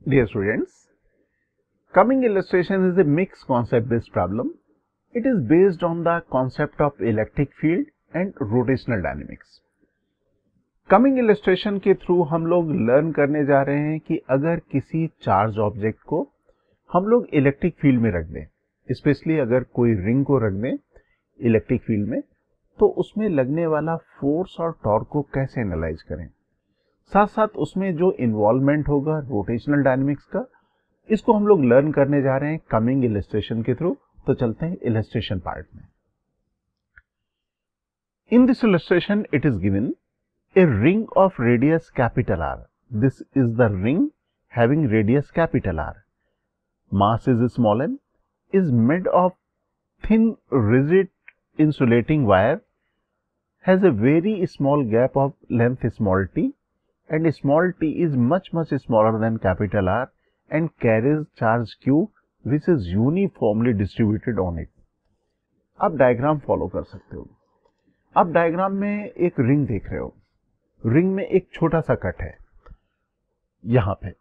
Dear students, coming illustration is a mixed concept based problem. It is based on the concept of electric field and rotational dynamics. Coming illustration के through हम लोग learn करने जा रहे हैं कि अगर किसी चार्ज ऑब्जेक्ट को हम लोग इलेक्ट्रिक फील्ड में रख दें, स्पेशली अगर कोई रिंग को रख दें इलेक्ट्रिक फील्ड में, तो उसमें लगने वाला फोर्स और टॉर्क को कैसे एनालाइज करें, साथ साथ उसमें जो इन्वॉल्वमेंट होगा रोटेशनल डायनेमिक्स का, इसको हम लोग लर्न करने जा रहे हैं कमिंग इलस्ट्रेशन के थ्रू। तो चलते हैं इलस्ट्रेशन पार्ट में। In this illustration it is given a ring of radius capital R. This is the ring having radius capital R. Mass is small m, is made of thin rigid insulating wire, has a very small gap of length small t, and small t is much smaller than capital R and carries charge Q which is uniformly distributed on it. आप diagram follow कर सकते हो। आप diagram में एक ring देख रहे हो। रिंग में एक छोटा सा कट है, यहाँ पे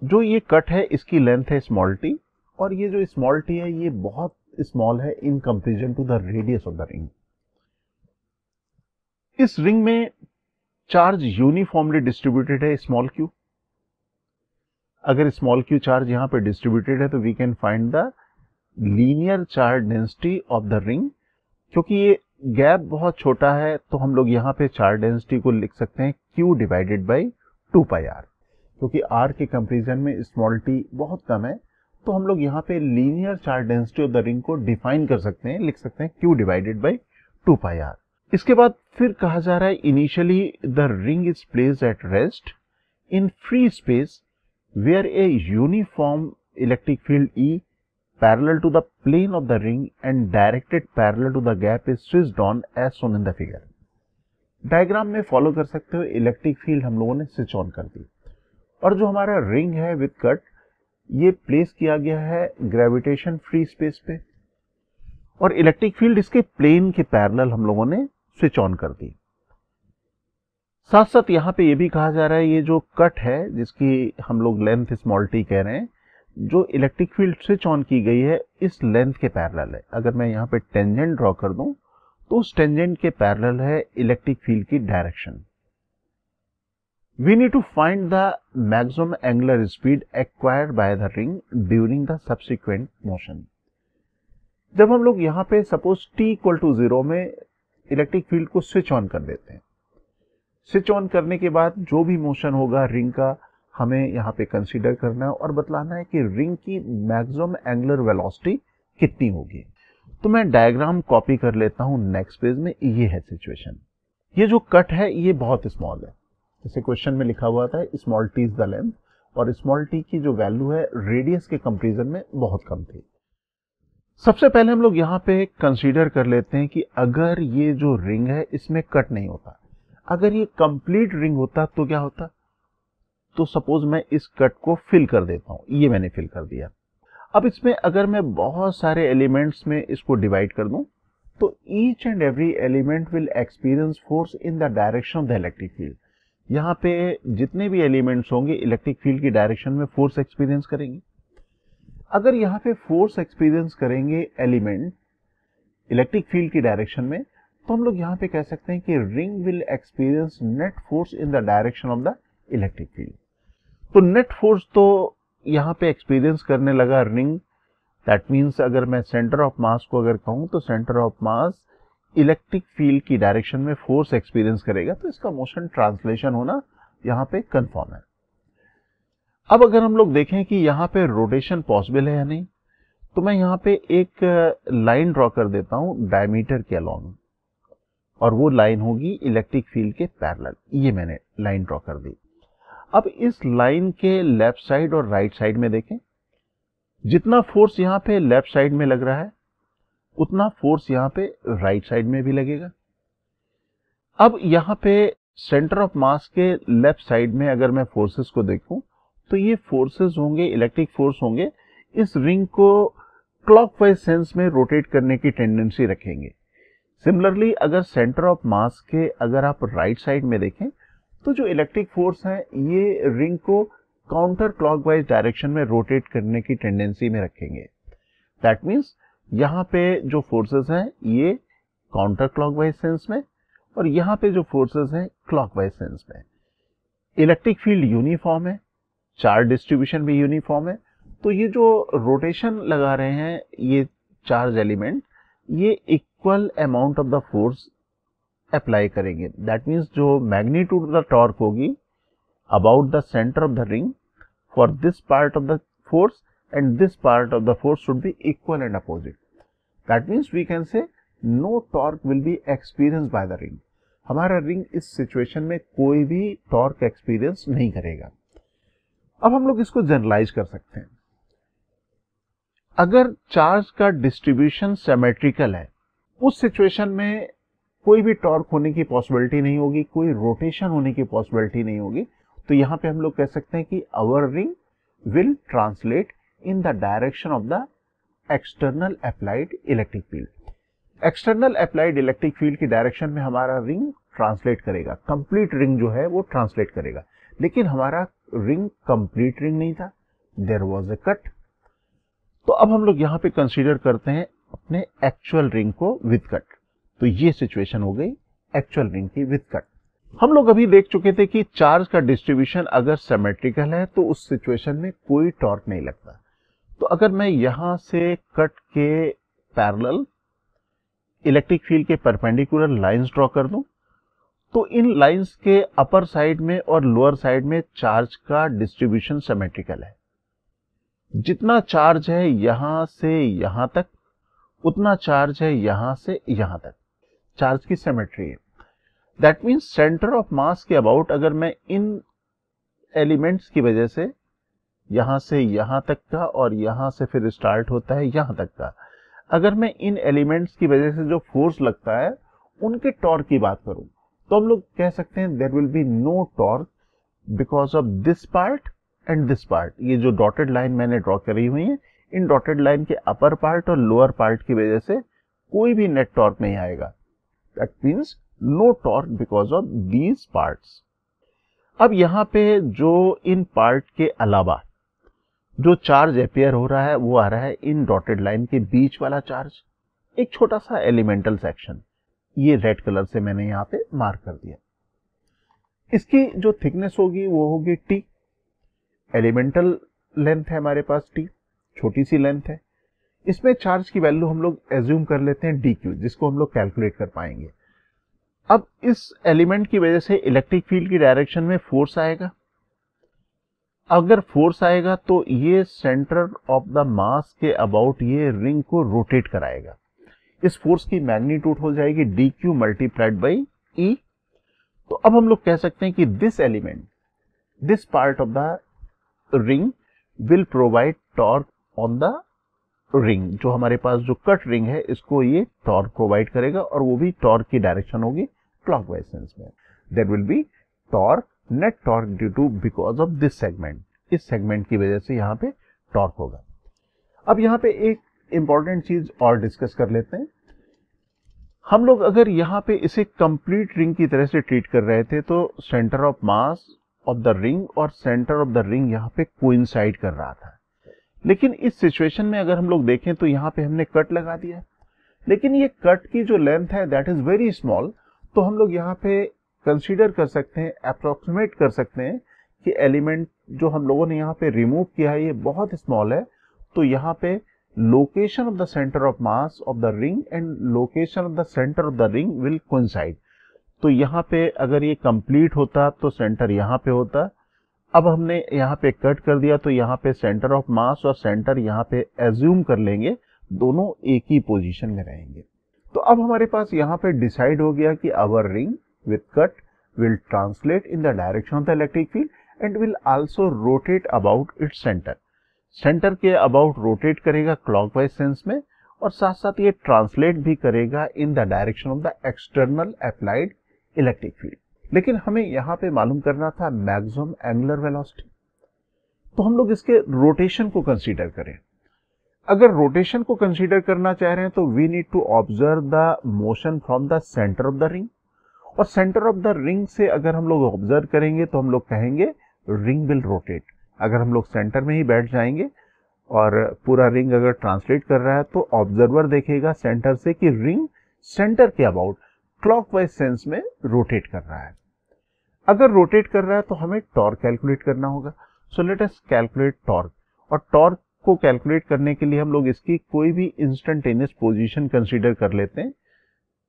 जो ये कट है इसकी लेंथ है स्मॉल टी, और ये जो स्मॉल टी है ये बहुत स्मॉल है in comparison to the radius of the ring. इस रिंग में चार्ज यूनिफॉर्मली डिस्ट्रीब्यूटेड है स्मॉल क्यू। अगर स्मॉल क्यू चार्ज यहाँ पे डिस्ट्रीब्यूटेड है तो we can find the linear charge density of the ring. क्योंकि ये गैप बहुत छोटा है तो हम लोग यहाँ पे चार्ज डेंसिटी को लिख सकते हैं Q डिवाइडेड बाई 2πr। क्योंकि R के कंपेरिजन में स्मॉल t बहुत कम है तो हम लोग यहाँ पे linear charge density of the ring को डिफाइन कर सकते हैं, लिख सकते हैं Q डिवाइडेड बाई 2πr। इसके बाद फिर कहा जा रहा है initially the ring is placed at rest in free space where a uniform electric field E parallel to the plane of the ring and directed parallel to the gap is switched on as shown in the figure. Diagram में follow कर सकते हो electric field हम लोगों ने switch on कर दी, और जो हमारा रिंग है विद कट ये प्लेस किया गया है ग्रेविटेशन फ्री स्पेस पे, और इलेक्ट्रिक फील्ड इसके प्लेन के पैरेलल हम लोगों ने स्विच ऑन कर दी। साथ साथ यहाँ पे ये भी कहा जा रहा है ये जो कट है जिसकी हम लोग लेंथ स्मॉल टी कह रहे हैं, जो इलेक्ट्रिक फील्ड स्विच ऑन की गई है इस लेंथ के पैरेलल है। अगर मैं यहाँ पे टेंजेंट ड्रॉ कर दूं तो उस टेंजेंट के पैरेलल है इलेक्ट्रिक फील्ड की direction. We need to find the maximum angular speed acquired by the ring during the subsequent motion. जब हम लोग यहाँ पे सपोज t=0 में इलेक्ट्रिक फील्ड को स्विच ऑन कर देते हैं, स्विच ऑन करने के बाद जो भी मोशन होगा रिंग का हमें यहाँ पे कंसीडर करना है और बतलाना है कि रिंग की मैक्सिमम एंगुलर वेलोसिटी कितनी होगी। तो मैं डायग्राम कॉपी कर लेता हूँ नेक्स्ट पेज में। ये है सिचुएशन, ये जो कट है ये बहुत स्मॉल है, जैसे क्वेश्चन में लिखा हुआ था small T is the length, और स्मॉल टी की जो वैल्यू है रेडियस के कंपेरिजन में बहुत कम थी। सबसे पहले हम लोग यहाँ पे कंसीडर कर लेते हैं कि अगर ये जो रिंग है इसमें कट नहीं होता, अगर ये कंप्लीट रिंग होता तो क्या होता। तो सपोज मैं इस कट को फिल कर देता हूं, ये मैंने फिल कर दिया। अब इसमें अगर मैं बहुत सारे एलिमेंट्स में इसको डिवाइड कर दूं तो each and every element will experience force in the direction of the electric field. यहाँ पे जितने भी एलिमेंट्स होंगे इलेक्ट्रिक फील्ड की डायरेक्शन में फोर्स एक्सपीरियंस करेंगे। अगर यहाँ पे फोर्स एक्सपीरियंस करेंगे एलिमेंट इलेक्ट्रिक फील्ड की डायरेक्शन में, तो हम लोग यहाँ पे कह सकते हैं कि ring will experience net force in the direction of the electric field. तो नेट फोर्स तो यहाँ पे एक्सपीरियंस करने लगा रिंग, दैट मीन्स अगर मैं सेंटर ऑफ मास को अगर कहूँ तो centre of mass electric field की डायरेक्शन में फोर्स एक्सपीरियंस करेगा, तो इसका मोशन ट्रांसलेशन होना यहाँ पे कंफर्म है। अब अगर हम लोग देखें कि यहाँ पे रोटेशन पॉसिबल है या नहीं, तो मैं यहाँ पे एक लाइन ड्रॉ कर देता हूँ डायमीटर के अलॉन्ग, और वो लाइन होगी इलेक्ट्रिक फील्ड के पैरेलल। ये मैंने लाइन ड्रॉ कर दी। अब इस लाइन के लेफ्ट साइड और राइट साइड में देखें, जितना फोर्स यहाँ पे लेफ्ट साइड में लग रहा है उतना फोर्स यहाँ पे राइट साइड में भी लगेगा। अब यहाँ पे सेंटर ऑफ मास के लेफ्ट साइड में अगर मैं फोर्सेस को देखूं तो ये फोर्सेस होंगे, इलेक्ट्रिक फोर्स होंगे, इस रिंग को क्लॉकवाइज सेंस में रोटेट करने की टेंडेंसी रखेंगे। सिमिलरली अगर सेंटर ऑफ मास के अगर आप राइट साइड में देखें तो जो इलेक्ट्रिक फोर्स है ये रिंग को काउंटर क्लॉकवाइज डायरेक्शन में रोटेट करने की टेंडेंसी में रखेंगे। दैट मीन्स यहाँ पे जो फोर्सेस हैं ये काउंटर क्लॉकवाइज सेंस में और यहाँ पे जो फोर्सेस हैं क्लॉकवाइज सेंस में। इलेक्ट्रिक फील्ड यूनिफॉर्म है, चार्ज डिस्ट्रीब्यूशन भी यूनिफॉर्म है, तो ये जो रोटेशन लगा रहे हैं ये चार्ज एलिमेंट, ये equal amount of the force apply करेंगे। दैट मीन्स जो मैग्नीट्यूड ऑफ द टॉर्क होगी about the centre of the ring for this part of the force and this part of the force should be equal and opposite. That means we can say no torque will be experienced by the ring. हमारा ring इस situation में कोई भी torque experience नहीं करेगा। अब हम लोग इसको जनरलाइज कर सकते हैं। अगर चार्ज का डिस्ट्रीब्यूशन सिमेट्रिकल है, उस सिचुएशन में कोई भी टॉर्क होने की पॉसिबिलिटी नहीं होगी, कोई रोटेशन होने की पॉसिबिलिटी नहीं होगी। तो यहां पे हम लोग कह सकते हैं कि our ring will translate in the direction of the external applied electric field. External applied electric field की डायरेक्शन में हमारा रिंग ट्रांसलेट करेगा, कंप्लीट रिंग जो है वो ट्रांसलेट करेगा। लेकिन हमारा रिंग कंप्लीट रिंग नहीं था, देयर वाज अ कट। तो अब हम लोग यहाँ पे कंसीडर करते हैं अपने एक्चुअल रिंग को विद कट। तो ये सिचुएशन हो गई एक्चुअल रिंग की विद कट। हम लोग अभी देख चुके थे कि चार्ज का डिस्ट्रीब्यूशन अगर सिमेट्रिकल है तो उस सिचुएशन में कोई टॉर्क नहीं लगता। तो अगर मैं यहां से कट के पैरेलल इलेक्ट्रिक फील्ड के परपेंडिकुलर लाइंस ड्रॉ कर दूं, तो इन लाइंस के अपर साइड में और लोअर साइड में चार्ज का डिस्ट्रीब्यूशन सिमेट्रिकल है। जितना चार्ज है यहां से यहां तक, उतना चार्ज है यहां से यहां तक। चार्ज की सिमेट्री है। That means centre of mass के अबाउट अगर मैं इन एलिमेंट्स की वजह से यहां से यहां तक का और यहां से फिर स्टार्ट होता है यहां तक का, अगर मैं इन एलिमेंट्स की वजह से जो फोर्स लगता है उनके टॉर्क की बात करूं तो हम लोग कह सकते हैं there will be no torque because of this part and this part. ये जो डॉटेड लाइन मैंने ड्रॉ करी हुई है, इन डॉटेड लाइन के अपर पार्ट और लोअर पार्ट की वजह से कोई भी नेट टॉर्क नहीं आएगा। That means no torque because of these parts. अब यहां पे जो इन पार्ट के अलावा जो चार्ज अपेयर हो रहा है वो आ रहा है इन डॉटेड लाइन के बीच वाला चार्ज, एक छोटा सा एलिमेंटल सेक्शन, ये रेड कलर से मैंने यहाँ पे मार्क कर दिया। इसकी जो थिकनेस होगी वो होगी टी। एलिमेंटल लेंथ है हमारे पास टी, छोटी सी लेंथ है। इसमें चार्ज की वैल्यू हम लोग एज्यूम कर लेते हैं डी क्यू, जिसको हम लोग कैलकुलेट कर पाएंगे। अब इस एलिमेंट की वजह से इलेक्ट्रिक फील्ड की डायरेक्शन में फोर्स आएगा। अगर फोर्स आएगा तो ये सेंटर ऑफ द मास के अबाउट ये रिंग को रोटेट कराएगा। इस फोर्स की मैग्नीट्यूड हो जाएगी D Q multiplied by E. तो अब हम लोग कह सकते हैं कि this element, this part of the ring will provide torque on the ring. जो हमारे पास जो कट रिंग है इसको ये टॉर्क प्रोवाइड करेगा और वो भी टॉर्क की डायरेक्शन होगी क्लॉकवाइज सेंस में। There will be torque, net torque due to because of this segment. इस सेगमेंट की वजह से यहाँ पे टॉर्क होगा। अब यहाँ पे एक इंपॉर्टेंट चीज और डिस्कस कर लेते हैं। हम लोग अगर यहाँ पे इसे कंप्लीट रिंग की तरह से ट्रीट कर रहे थे तो centre of mass of the ring और सेंटर ऑफ द रिंग यहाँ पे कोइंसाइड कर रहा था। लेकिन इस सिचुएशन में अगर हम लोग देखें तो यहाँ पे हमने कट लगा दिया, लेकिन ये कट की जो लेंथ है दैट इज वेरी स्मॉल। तो हम लोग यहाँ पे कंसीडर कर सकते हैं, अप्रोक्सीमेट कर सकते हैं कि एलिमेंट जो हम लोगों ने यहाँ पे रिमूव किया है ये बहुत स्मॉल है। तो यहाँ पे location of the centre of mass of the ring and location of the centre of the ring will coincide. तो यहाँ पे अगर ये कंप्लीट होता तो सेंटर यहाँ पे होता। अब हमने यहाँ पे कट कर दिया तो यहाँ पे सेंटर ऑफ मास और सेंटर यहाँ पे एज्यूम कर लेंगे, दोनों एक ही पोजीशन में रहेंगे। तो अब हमारे पास यहाँ पे डिसाइड हो गया कि our ring with cut will translate in the direction of the electric field and will also rotate about its center. Centre के अबाउट रोटेट करेगा क्लॉकवाइज सेंस में और साथ साथ ये ट्रांसलेट भी करेगा in the direction of the external applied electric field. लेकिन हमें यहाँ पे मालूम करना था मैक्सिमम एंगुलर वेलोसिटी। तो हम लोग इसके रोटेशन को कंसीडर करें। अगर रोटेशन को कंसीडर करना चाह रहे हैं तो we need to observe the motion from the centre of the ring. और सेंटर ऑफ द रिंग से अगर हम लोग ऑब्जर्व करेंगे तो हम लोग कहेंगे रिंग विल रोटेट। अगर हम लोग सेंटर में ही बैठ जाएंगे और पूरा रिंग अगर ट्रांसलेट कर रहा है तो ऑब्जर्वर देखेगा सेंटर से कि रिंग सेंटर के अबाउट क्लॉकवाइज सेंस में रोटेट कर रहा है। अगर रोटेट कर रहा है तो हमें टॉर्क कैलकुलेट करना होगा। So let us calculate torque. और टॉर्क को कैलकुलेट करने के लिए हम लोग इसकी कोई भी इंस्टेंटेनियस पोजीशन कंसीडर कर लेते हैं।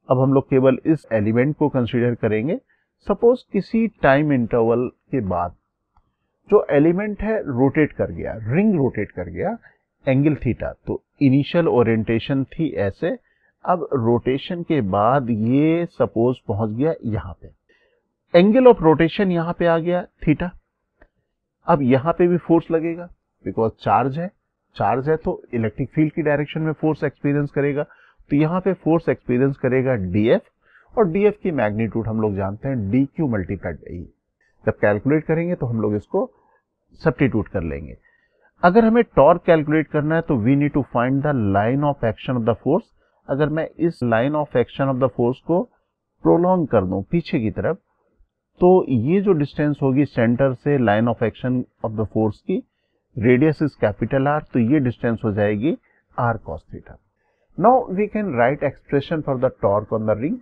अब हम लोग केवल इस एलिमेंट को कंसीडर करेंगे। सपोज किसी टाइम इंटरवल के बाद जो एलिमेंट है रोटेट कर गया, रिंग रोटेट कर गया एंगल थीटा, तो इनिशियल ओरिएंटेशन थी ऐसे। अब रोटेशन के बाद ये सपोज पहुंच गया यहां पे, एंगल ऑफ रोटेशन यहां पे आ गया थीटा। अब यहां पे भी फोर्स लगेगा बिकॉज चार्ज है तो इलेक्ट्रिक फील्ड की डायरेक्शन में फोर्स एक्सपीरियंस करेगा। तो यहां पे फोर्स एक्सपीरियंस करेगा डीएफ, और डीएफ की मैग्नीट्यूड हम लोग जानते हैं डी क्यू मल्टीप्लाइड बाई ई। जब कैलकुलेट करेंगे तो हम लोग इसको सब्स्टिट्यूट कर लेंगे। अगर हमें टॉर्क कैलकुलेट करना है तो we need to find the line of action of the force. अगर मैं इस line of action of the force को प्रोलॉन्ग कर दूं पीछे की तरफ, तो ये जो डिस्टेंस होगी सेंटर से line of action of the force की, रेडियस इज कैपिटल आर, तो ये डिस्टेंस हो जाएगी R cos theta. Now we can write expression for the torque on the ring.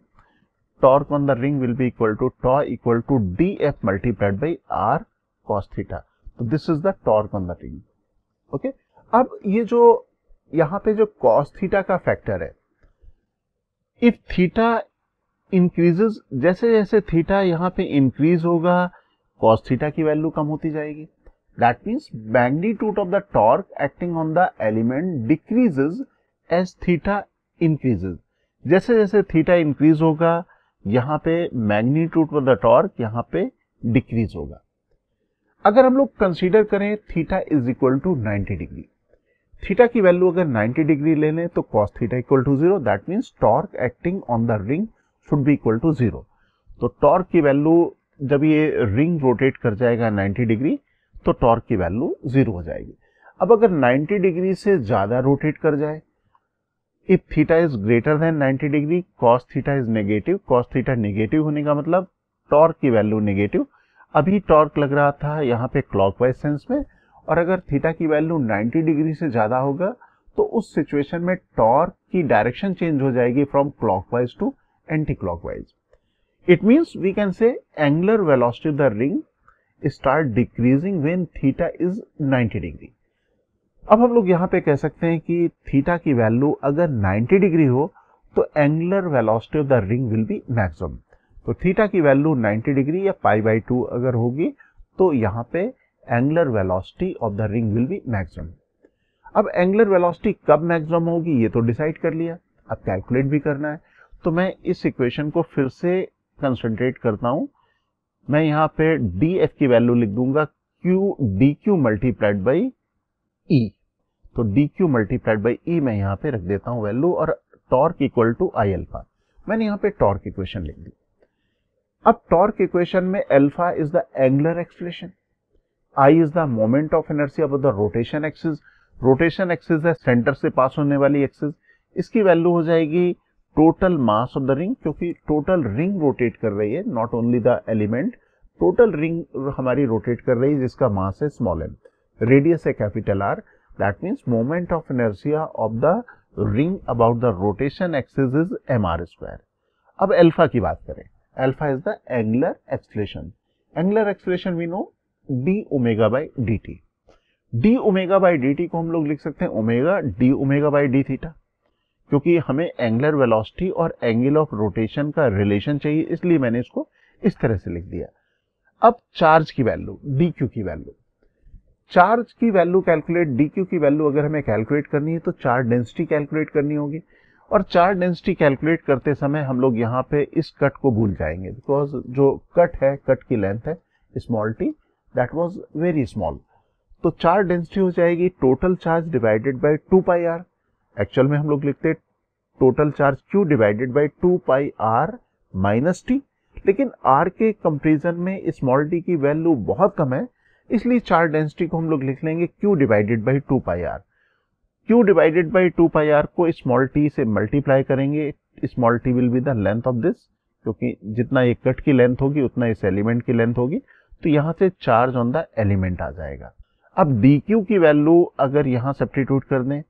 Torque on the ring will be equal to tau equal to D F multiplied by R cos theta. तो this is the torque on the ring. Okay, अब ये जो यहां पे जो cos theta का factor है, if theta increases, जैसे जैसे थीटा यहां पे इंक्रीज होगा कॉस थीटा की वैल्यू कम होती जाएगी। That means magnitude of the torque acting on the element decreases as theta increases. जैसे जैसे थीटा इंक्रीज होगा यहां पे मैग्नीट्यूड ऑफ द टॉर्क यहां पे डिक्रीज होगा। अगर हम लोग कंसीडर करें theta is equal to 90 degree, theta की वैल्यू अगर 90 डिग्री ले लें तो cos theta equal to 0। That means torque acting on the ring should be equal to 0। तो टॉर्क की वैल्यू जब ये रिंग रोटेट कर जाएगा 90 डिग्री तो टॉर्क की वैल्यू 0 हो जाएगी। अब अगर 90 डिग्री से ज्यादा रोटेट कर जाए, if theta is greater than 90 degree cos theta is negative. Cos theta negative होने का मतलब टॉर्क की वैल्यू नेगेटिव। अभी टॉर्क लग रहा था यहाँ पे क्लॉकवाइज सेंस में, और अगर थीटा की वैल्यू 90 डिग्री से ज्यादा होगा तो उस सिचुएशन में टॉर्क की डायरेक्शन चेंज हो जाएगी from clockwise to anti clockwise. It means we can say angular velocity of the ring start decreasing when theta is 90 degree. अब हम लोग यहाँ पे कह सकते हैं कि थीटा की वैल्यू अगर 90 डिग्री हो तो angular velocity of the ring will B maximum. तो थीटा की वैल्यू 90 डिग्री या पाई बाई 2 अगर होगी तो यहाँ पे angular velocity of the ring will B maximum. अब एंगुलर वेलोसिटी कब मैक्सिमम होगी ये तो डिसाइड कर लिया, अब कैलकुलेट भी करना है। तो मैं इस इक्वेशन को फिर से कंसंट्रेट करता हूं। मैं यहाँ पे डी एफ की वैल्यू लिख दूंगा Q D Q multiplied by E. तो D Q multiplied by E मैं यहाँ पे रख देता हूँ वैल्यू, और torque equal to I alpha. मैंने यहाँ पे टॉर्क इक्वेशन लिख दी। अब टॉर्क इक्वेशन में alpha is the angular acceleration, I is the moment of inertia of the rotation axis. Rotation axis है सेंटर से पास होने वाली एक्सिस। इसकी वैल्यू हो जाएगी total mass of the ring, क्योंकि टोटल रिंग रोटेट कर रही है, not only the element, total ring हमारी रोटेट कर रही है जिसका मास है स्मॉल एम, रेडियस है capital R. That means moment of inertia of the ring about the rotation axis is M R square. अब अल्फा की बात करें, alpha is the angular acceleration. Angular acceleration we know d omega by d t. D omega by d T को हम लोग लिख सकते हैं omega d omega by D theta, क्योंकि हमें एंगुलर वेलोसिटी और एंगल ऑफ रोटेशन का रिलेशन चाहिए, इसलिए मैंने इसको इस तरह से लिख दिया। अब चार्ज की वैल्यू, डी क्यू की वैल्यू, चार्ज की वैल्यू कैलकुलेट, डी क्यू की वैल्यू अगर हमें कैलकुलेट करनी है तो चार्ज डेंसिटी कैलकुलेट करनी होगी। और चार्ज डेंसिटी कैलकुलेट करते समय हम लोग यहाँ पे इस कट को भूल जाएंगे, बिकॉज जो कट है, कट की लेंथ है small t, that was very small. तो चार्ज डेंसिटी हो जाएगी total charge divided by 2 pi R. Actual में हम लोग लिखते total charge q divided by 2 pi R minus t, लेकिन आर के कंपेरिजन में स्मॉल टी की वैल्यू बहुत कम है, इसलिए चार्ज डेंसिटी को हम लोग लिख लेंगे q divided by 2 pi R. Q divided by 2 pi R को स्मॉल टी से मल्टीप्लाई करेंगे, small t will be the length of this, क्योंकि जितना ये कट की लेंथ होगी उतना इस एलिमेंट की लेंथ होगी। तो यहां से चार्ज ऑन द एलिमेंट आ जाएगा। अब डी क्यू की वैल्यू अगर यहाँ सब्स्टिट्यूट कर दें,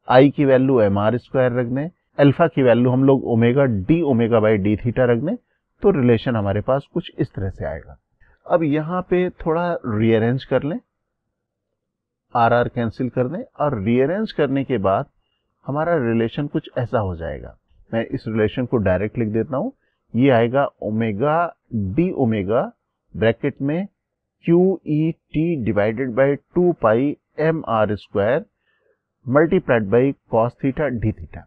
आई की वैल्यू एम आर स्क्वायर रख दें, अल्फा की वैल्यू हम लोग ओमेगा बाई डी थीटा रख दें, तो रिलेशन हमारे पास कुछ इस तरह से आएगा। अब यहाँ पे थोड़ा रीअरेंज कर लें, आर आर कैंसिल कर दें, और रीअरेंज करने के बाद हमारा रिलेशन कुछ ऐसा हो जाएगा। मैं इस रिलेशन को डायरेक्ट लिख देता हूं, ये आएगा ओमेगा डी ओमेगा ब्रैकेट में q E t divided by 2 pi m R square multiplied by cos theta d theta.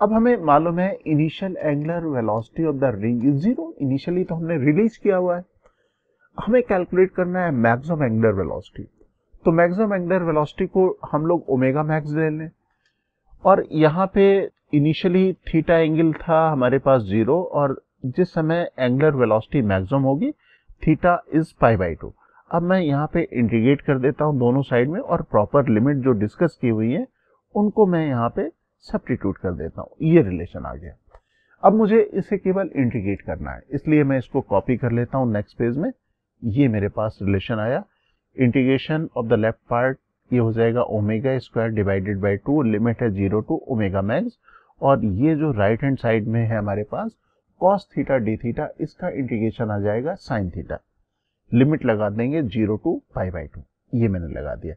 अब हमें मालूम है initial angular velocity of the ring is 0, initially तो हमने रिलीज किया हुआ है। हमें कैलकुलेट करना है मैक्सिमम एंगुलर वेलोसिटी, तो मैक्सिमम एंगुलर वेलोसिटी को हम लोग ओमेगा मैक्स ले लें, और यहाँ पे इनिशियली थीटा एंगल था हमारे पास 0, और जिस समय एंगुलर वेलोसिटी मैक्सिमम होगी थीटा इज पाई बाई 2। अब मैं यहाँ पे इंटीग्रेट कर देता हूँ दोनों साइड में, और प्रॉपर लिमिट जो डिस्कस की हुई है उनको मैं यहाँ पे सब्स्टिट्यूट कर देता हूँ, ये रिलेशन आ गया। अब मुझे इसे केवल इंटीग्रेट करना है, इसलिए मैं इसको कॉपी कर लेता हूँ नेक्स्ट पेज में। ये मेरे पास रिलेशन आया, integration of the left part ये हो जाएगा omega square divided by 2, limit है 0 टू ओमेगा मैक्स, और ये जो राइट हैंड साइड में है हमारे पास कॉस थीटा डी थीटा, इसका इंटीग्रेशन आ जाएगा साइन थीटा, लिमिट लगा देंगे 0 टू पाई बाई 2, ये मैंने लगा दिया।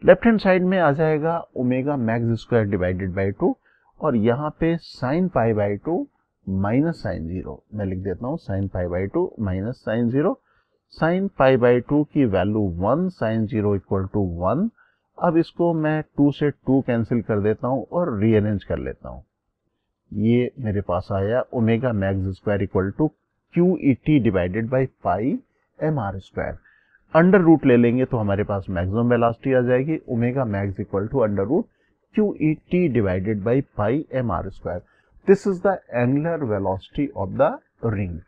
लेफ्ट हैंड साइड में आ जाएगा omega max square divided by 2, और यहाँ पे sine pi by 2 minus sine 0, मैं लिख देता हूँ sine pi by 2 minus sine 0। Sine pi by 2 की वैल्यू 1, साइन 0 इक्वल टू 1। अब इसको मैं 2 से 2 कैंसिल कर देता हूँ और रीअरेंज कर लेता हूँ। ये मेरे पास आया omega max square equal to q E t divided by pi m R square. Under root ले लेंगे तो हमारे पास मैक्सिमम वेलोसिटी आ जाएगी, omega max equal to under root q E t divided by pi m R square. This is the angular velocity of the ring,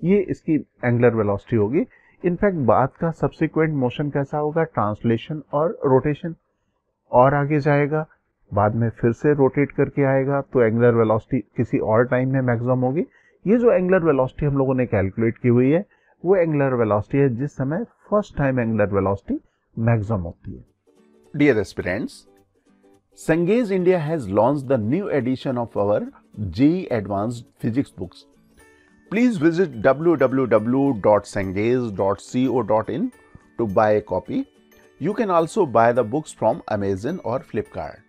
ये इसकी angular velocity होगी। इनफैक्ट बाद का सब्सिक्वेंट मोशन कैसा होगा, ट्रांसलेशन और रोटेशन, और आगे जाएगा, बाद में फिर से रोटेट करके आएगा, तो एंगुलर वेलोसिटी किसी और टाइम में मैक्सिमम होगी। ये जो एंगुलर वेलोसिटी हम लोगों ने कैलकुलेट की हुई है वो एंगुलर वेलोसिटी है जिस समय first time angular velocity maximum होती है। Dear aspirants, Cengage India has launched the new edition of our JEE Advanced Physics books. Please visit www.cengage.co.in to buy a copy. You can also buy the books from Amazon or Flipkart.